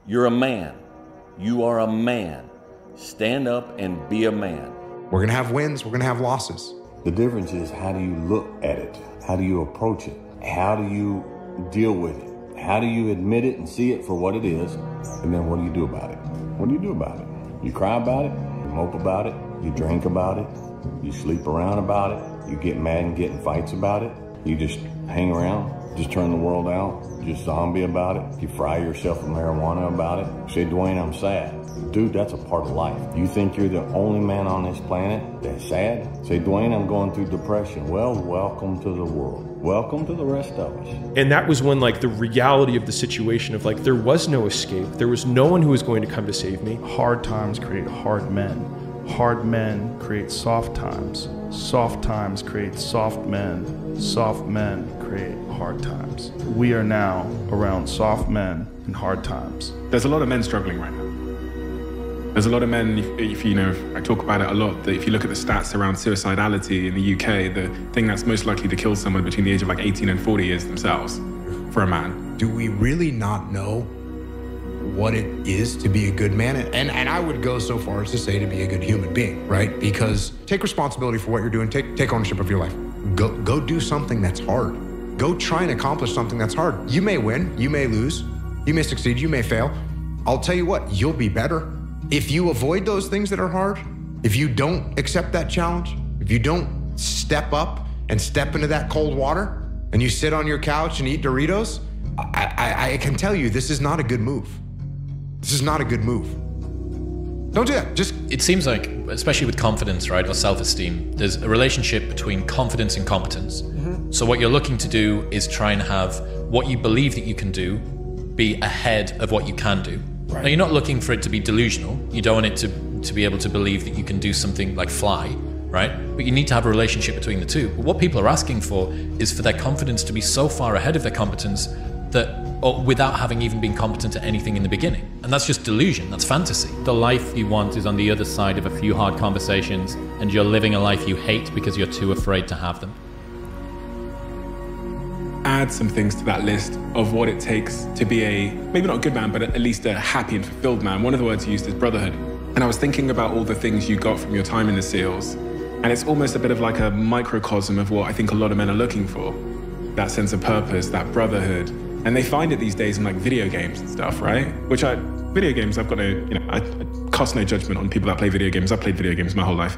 You're a man. You are a man. Stand up and be a man. We're gonna have wins, we're gonna have losses. The difference is, how do you look at it? How do you approach it? How do you deal with it? How do you admit it and see it for what it is? And then what do you do about it? What do you do about it? You cry about it, you mope about it, you drink about it, you sleep around about it, you get mad and get in fights about it, you just hang around, just turn the world out, just zombie about it, you fry yourself with marijuana about it. Say, Dwayne, I'm sad. Dude, that's a part of life. You think you're the only man on this planet that's sad? Say, Dwayne, I'm going through depression. Well, welcome to the world. Welcome to the rest of us. And that was when, like, the reality of the situation of, like, there was no escape. There was no one who was going to come to save me. Hard times create hard men. Hard men create soft times. Soft times create soft men. Soft men create hard times. We are now around soft men and hard times. There's a lot of men struggling right now. There's a lot of men, if you know, I talk about it a lot, that if you look at the stats around suicidality in the UK, the thing that's most likely to kill someone between the age of like 18 and 40 is themselves, for a man. Do we really not know what it is to be a good man? And I would go so far as to say to be a good human being, right? Because take responsibility for what you're doing, take ownership of your life. Go do something that's hard. Go try and accomplish something that's hard. You may win, you may lose, you may succeed, you may fail. I'll tell you what, you'll be better. If you avoid those things that are hard, if you don't accept that challenge, if you don't step up and step into that cold water, and you sit on your couch and eat Doritos, I can tell you this is not a good move. This is not a good move. Don't do that. It seems like, especially with confidence, right, or self-esteem, there's a relationship between confidence and competence. So what you're looking to do is try and have what you believe that you can do be ahead of what you can do. Right. Now, you're not looking for it to be delusional. You don't want it to be able to believe that you can do something like fly, right? But you need to have a relationship between the two. But what people are asking for is for their confidence to be so far ahead of their competence that, or without having even been competent at anything in the beginning. And that's just delusion, that's fantasy. The life you want is on the other side of a few hard conversations, and you're living a life you hate because you're too afraid to have them. Add some things to that list of what it takes to be a, maybe not a good man, but at least a happy and fulfilled man. One of the words you used is brotherhood. And I was thinking about all the things you got from your time in the SEALs. And it's almost a bit of like a microcosm of what I think a lot of men are looking for. That sense of purpose, that brotherhood. And they find it these days in like video games and stuff, right? Video games, I've got I cast no judgment on people that play video games. I've played video games my whole life.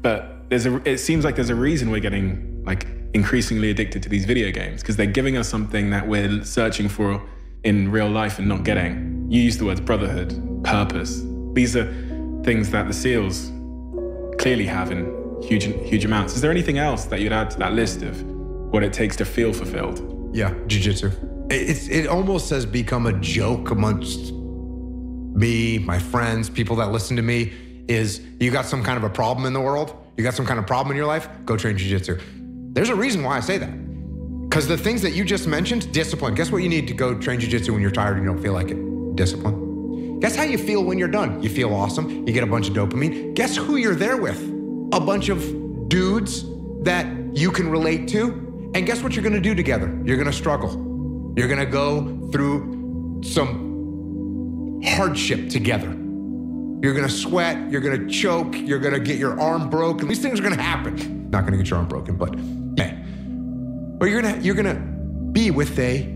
But it seems like there's a reason we're getting like increasingly addicted to these video games, because they're giving us something that we're searching for in real life and not getting. You used the words brotherhood, purpose. These are things that the SEALs clearly have in huge amounts. Is there anything else that you'd add to that list of what it takes to feel fulfilled? Yeah, jiu-jitsu. It almost has become a joke amongst me, my friends, people that listen to me, is you got some kind of a problem in the world, you got some kind of problem in your life, go train jiu-jitsu. There's a reason why I say that. Because the things that you just mentioned, discipline. Guess what you need to go train jiu-jitsu when you're tired and you don't feel like it? Discipline. Guess how you feel when you're done? You feel awesome, you get a bunch of dopamine. Guess who you're there with? A bunch of dudes that you can relate to. And guess what you're gonna do together? You're gonna struggle. You're gonna go through some hardship together. You're gonna sweat, you're gonna choke, you're gonna get your arm broken. These things are gonna happen. Not gonna get your arm broken, but hey. But you're gonna be with a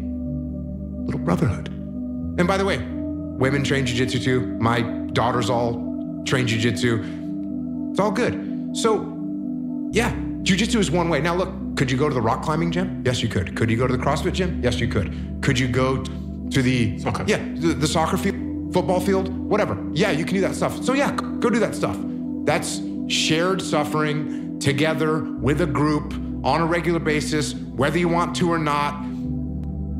little brotherhood. And by the way, women train jiu-jitsu too. My daughters all train jiu-jitsu. It's all good. So yeah, jiu-jitsu is one way. Now look, could you go to the rock climbing gym? Yes, you could. Could you go to the CrossFit gym? Yes, you could. Could you go to the soccer? Yeah, the soccer field, football field, whatever. Yeah, you can do that stuff. So yeah, go do that stuff. That's shared suffering together with a group on a regular basis, whether you want to or not.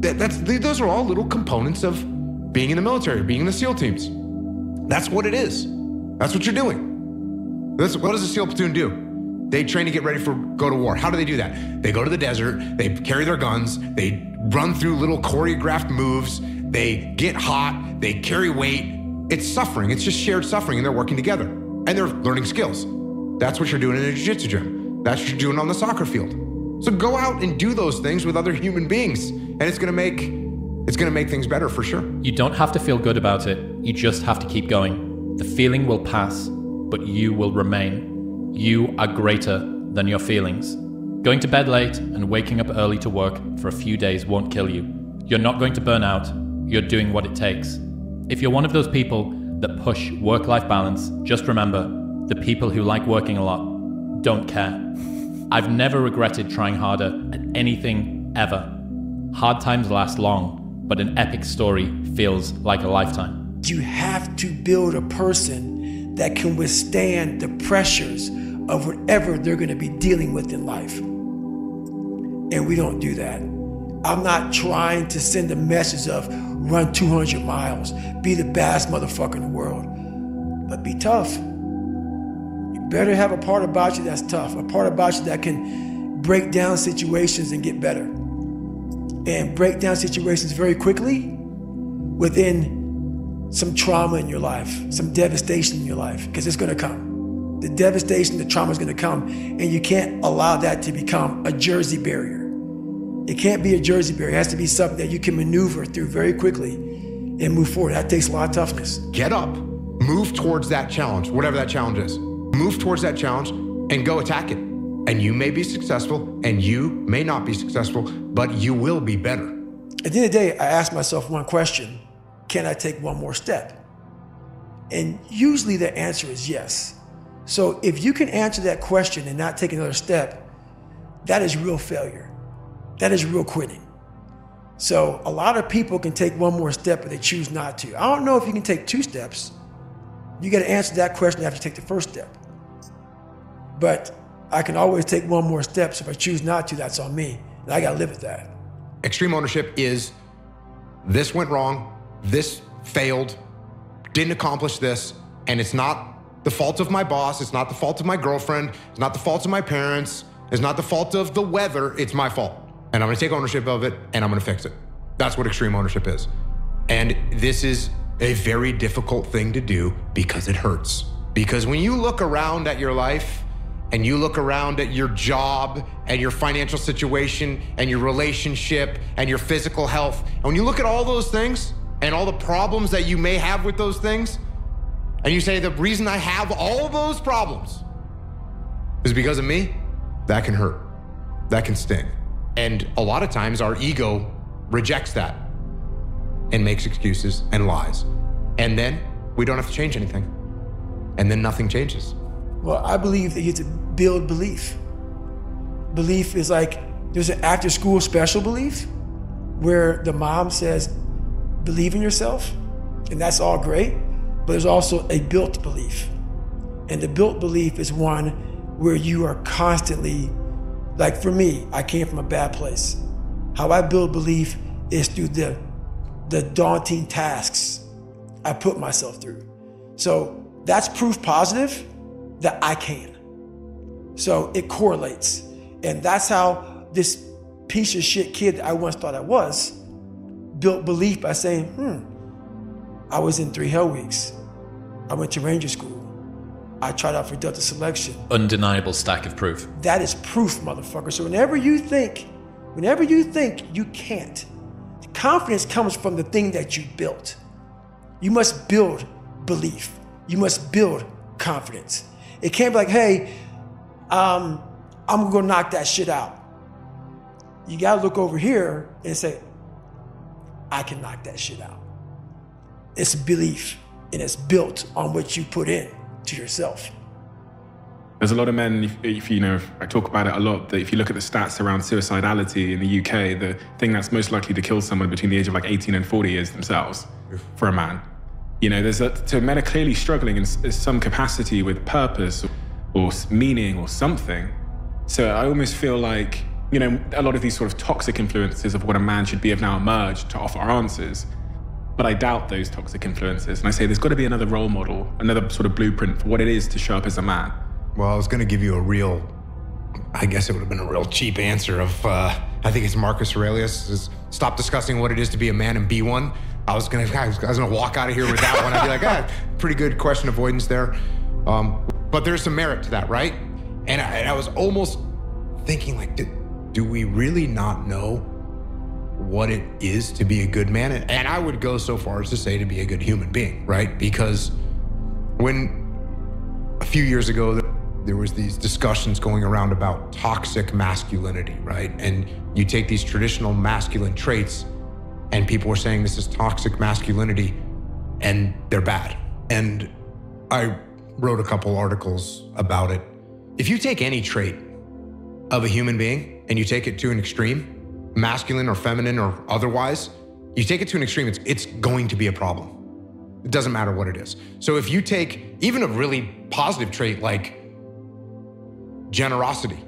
Those are all little components of being in the military, being in the SEAL teams. That's what it is. That's what you're doing. What does a SEAL platoon do? They train to get ready for go to war. How do they do that? They go to the desert, they carry their guns, they run through little choreographed moves, they get hot, they carry weight. It's suffering, it's just shared suffering, and they're working together. And they're learning skills. That's what you're doing in a jiu-jitsu gym. That's what you're doing on the soccer field. So go out and do those things with other human beings, and it's gonna make It's going to make things better for sure. You don't have to feel good about it. You just have to keep going. The feeling will pass, but you will remain. You are greater than your feelings. Going to bed late and waking up early to work for a few days won't kill you. You're not going to burn out. You're doing what it takes. If you're one of those people that push work-life balance, just remember, the people who like working a lot don't care. I've never regretted trying harder at anything ever. Hard times last long, but an epic story feels like a lifetime. You have to build a person that can withstand the pressures of whatever they're going to be dealing with in life. And we don't do that. I'm not trying to send a message of run 200 miles, be the baddest motherfucker in the world, but be tough. You better have a part about you that's tough, a part about you that can break down situations and get better. And break down situations very quickly within some trauma in your life, some devastation in your life, because it's gonna come. The devastation, the trauma is gonna come, and you can't allow that to become a Jersey barrier. It can't be a Jersey barrier. It has to be something that you can maneuver through very quickly and move forward. That takes a lot of toughness. Get up, move towards that challenge, whatever that challenge is. Move towards that challenge and go attack it. And you may be successful and you may not be successful, but you will be better. At the end of the day, I ask myself one question: can I take one more step? And usually the answer is yes. So if you can answer that question and not take another step, that is real failure. That is real quitting. So a lot of people can take one more step, but they choose not to. I don't know if you can take 2 steps. You got to answer that question after you take the first step. But I can always take one more step, so if I choose not to, that's on me. And I got to live with that. Extreme ownership is, this went wrong, this failed, didn't accomplish this, and it's not the fault of my boss, it's not the fault of my girlfriend, it's not the fault of my parents, it's not the fault of the weather, it's my fault. And I'm gonna take ownership of it, and I'm gonna fix it. That's what extreme ownership is. And this is a very difficult thing to do because it hurts. Because when you look around at your life, and you look around at your job and your financial situation and your relationship and your physical health, and when you look at all those things and all the problems that you may have with those things, and you say, the reason I have all those problems is because of me, that can hurt, that can sting. And a lot of times our ego rejects that and makes excuses and lies. And then we don't have to change anything. And then nothing changes. Well, I believe that you have to build belief. Belief is like, there's an after school special belief where the mom says, believe in yourself, and that's all great, but there's also a built belief. And the built belief is one where you are constantly, like for me, I came from a bad place. How I build belief is through the daunting tasks I put myself through. So that's proof positive that I can. So it correlates. And that's how this piece of shit kid that I once thought I was built belief by saying, I was in 3 hell weeks. I went to Ranger school. I tried out for Delta selection. Undeniable stack of proof. That is proof, motherfucker. So whenever you think you can't, the confidence comes from the thing that you built. You must build belief. You must build confidence. It can't be like, hey, I'm gonna knock that shit out. You gotta look over here and say, I can knock that shit out. It's belief, and it's built on what you put in to yourself. There's a lot of men, if I talk about it a lot, that if you look at the stats around suicidality in the UK, the thing that's most likely to kill someone between the age of like 18 and 40 is themselves, for a man. So men are clearly struggling in some capacity with purpose or meaning or something. So I almost feel like, a lot of these sort of toxic influences of what a man should be have now emerged to offer answers. But I doubt those toxic influences. And I say there's got to be another role model, another sort of blueprint for what it is to show up as a man. Well, I was going to give you I guess it would have been a real cheap answer of, I think it's Marcus Aurelius, is stop discussing what it is to be a man and be one. I was gonna walk out of here with that one. I'd be like, pretty good question avoidance there. But there's some merit to that, right? And I was almost thinking like, do we really not know what it is to be a good man. And I would go so far as to say to be a good human being, right? Because when a few years ago, there was these discussions going around about toxic masculinity, right? And you take these traditional masculine traits and people were saying this is toxic masculinity and they're bad. And I wrote a couple articles about it. If you take any trait of a human being and you take it to an extreme, masculine or feminine or otherwise, you take it to an extreme, it's going to be a problem. It doesn't matter what it is. So if you take even a really positive trait like generosity,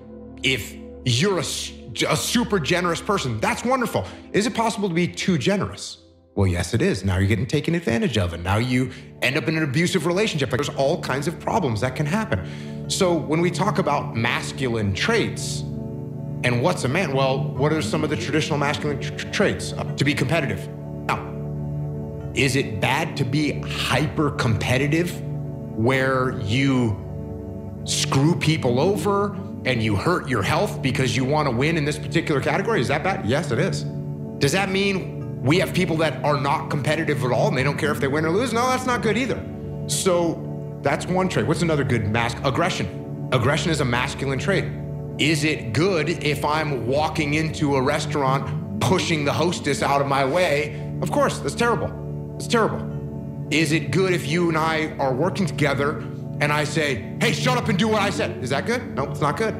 if you're a super generous person, that's wonderful. Is it possible to be too generous? Well, yes, it is. Now you're getting taken advantage of, and now you end up in an abusive relationship. Like, there's all kinds of problems that can happen. So when we talk about masculine traits and what's a man, well, what are some of the traditional masculine traits? To be competitive. Now, is it bad to be hyper competitive where you screw people over and you hurt your health because you want to win in this particular category? Is that bad? Yes, it is. Does that mean we have people that are not competitive at all and they don't care if they win or lose? No, that's not good either. So that's one trait. What's another good aggression? Aggression is a masculine trait. Is it good if I'm walking into a restaurant pushing the hostess out of my way? Of course, that's terrible. It's terrible. Is it good if you and I are working together and I say, hey, shut up and do what I said? Is that good? No, it's not good.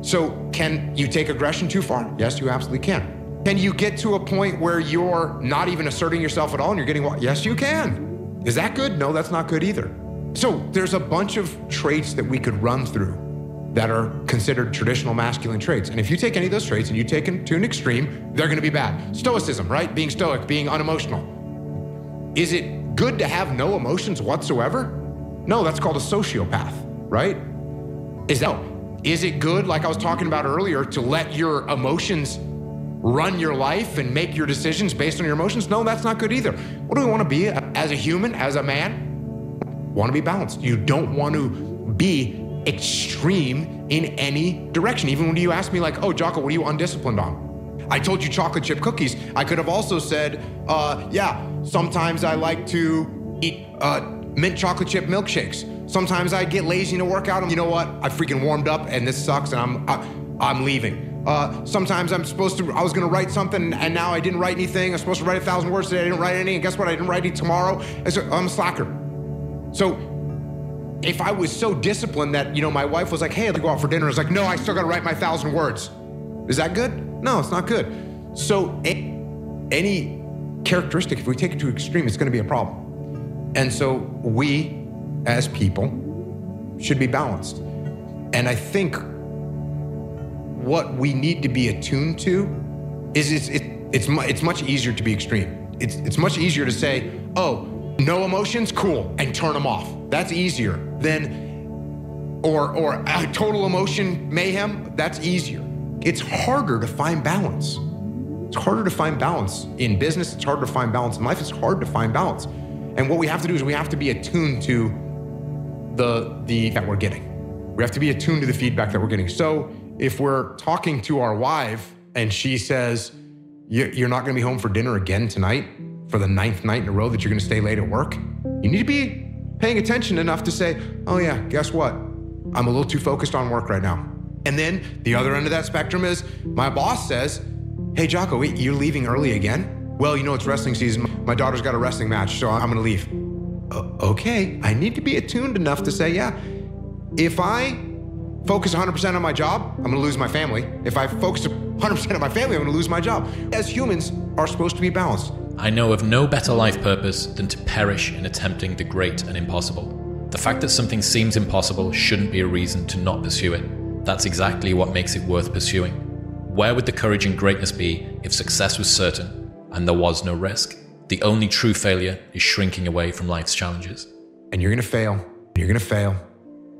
So can you take aggression too far? Yes, you absolutely can. Can you get to a point where you're not even asserting yourself at all and you're getting what? Yes, you can. Is that good? No, that's not good either. So there's a bunch of traits that we could run through that are considered traditional masculine traits. And if you take any of those traits and you take them to an extreme, they're gonna be bad. Stoicism, right? Being stoic, being unemotional. Is it good to have no emotions whatsoever? No, that's called a sociopath, right? Is it good, like I was talking about earlier, to let your emotions run your life and make your decisions based on your emotions? No, that's not good either. What do we want to be as a human, as a man? Want to be balanced. You don't want to be extreme in any direction. Even when you ask me like, oh, Jacko, what are you undisciplined on? I told you chocolate chip cookies. I could have also said, yeah, sometimes I like to eat mint chocolate chip milkshakes. Sometimes I get lazy to work out. And you know what? I freaking warmed up and this sucks and I'm leaving. Sometimes I was gonna write something and now I didn't write anything. I'm supposed to write 1,000 words today, I didn't write any, and guess what? I didn't write any tomorrow. So I'm a slacker. So if I was so disciplined that, you know, my wife was like, hey, let's go out for dinner. I was like, no, I still gotta write my 1,000 words. Is that good? No, it's not good. So any characteristic, if we take it to extreme, it's gonna be a problem. And so we, as people, should be balanced. And I think what we need to be attuned to is it's much easier to be extreme. It's much easier to say, oh, no emotions, cool, and turn them off. That's easier than, or a total emotion mayhem, that's easier. It's harder to find balance. It's harder to find balance in business. It's harder to find balance in life. It's hard to find balance. And what we have to do is we have to be attuned to the that we're getting. We have to be attuned to the feedback that we're getting. So if we're talking to our wife and she says, you're not gonna be home for dinner again tonight for the 9th night in a row that you're gonna stay late at work, you need to be paying attention enough to say, oh yeah, guess what? I'm a little too focused on work right now. And then the other end of that spectrum is my boss says, hey Jacko, wait, you're leaving early again? Well, you know, it's wrestling season. My daughter's got a wrestling match, so I'm gonna leave. Okay, I need to be attuned enough to say, yeah, if I focus 100% on my job, I'm gonna lose my family. If I focus 100% on my family, I'm gonna lose my job. As humans are supposed to be balanced. I know of no better life purpose than to perish in attempting the great and impossible. The fact that something seems impossible shouldn't be a reason to not pursue it. That's exactly what makes it worth pursuing. Where would the courage and greatness be if success was certain and there was no risk? The only true failure is shrinking away from life's challenges. And you're gonna fail, and you're gonna fail,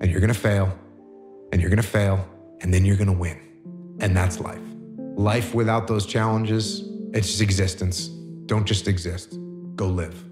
and you're gonna fail, and you're gonna fail, and then you're gonna win. And that's life. Life without those challenges, it's just existence. Don't just exist, go live.